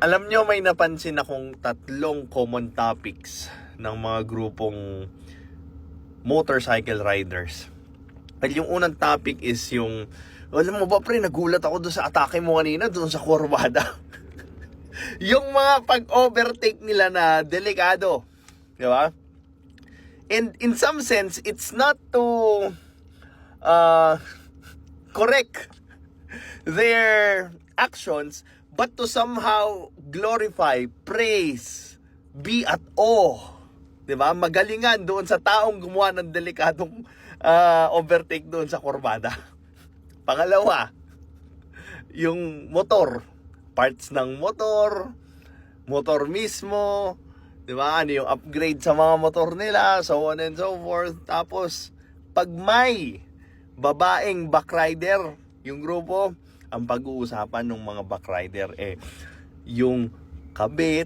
Alam nyo, may napansin akong tatlong common topics ng mga grupong motorcycle riders. Well, yung unang topic is yung, alam mo ba pre, nagulat ako doon sa atake mo kanina doon sa kurbada. Yung mga pag-overtake nila na delikado. Di ba? And in some sense, it's not to correct their actions, but to somehow glorify, praise, be at awe. Diba? Magalingan doon sa taong gumawa ng delikadong overtake doon sa kurbada. Pangalawa, yung motor. Parts ng motor mismo, diba? Ano yung upgrade sa mga motor nila, so on and so forth. Tapos, pag may babaeng backrider, yung grupo, ang pag-uusapan ng mga backrider yung kabit,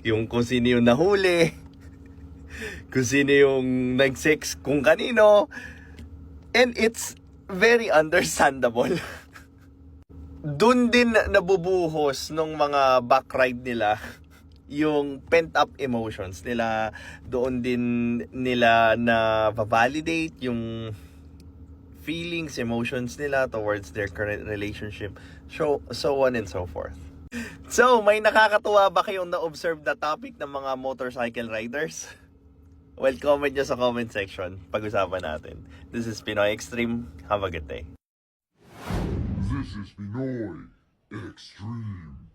yung kung sino yung nahuli, kung sino yung nag-sex kung kanino, and it's very understandable. Doon din nabubuhos ng mga backride nila yung pent-up emotions nila. Doon din nila na validate yung feelings, emotions nila towards their current relationship, so on and so forth. So, may nakakatuwa ba kayong na-observe na topic ng mga motorcycle riders? Well, comment nyo sa comment section. Pag-usapan natin. This is Pinoy Extreme. Have a good day. This is Pinoy Extreme.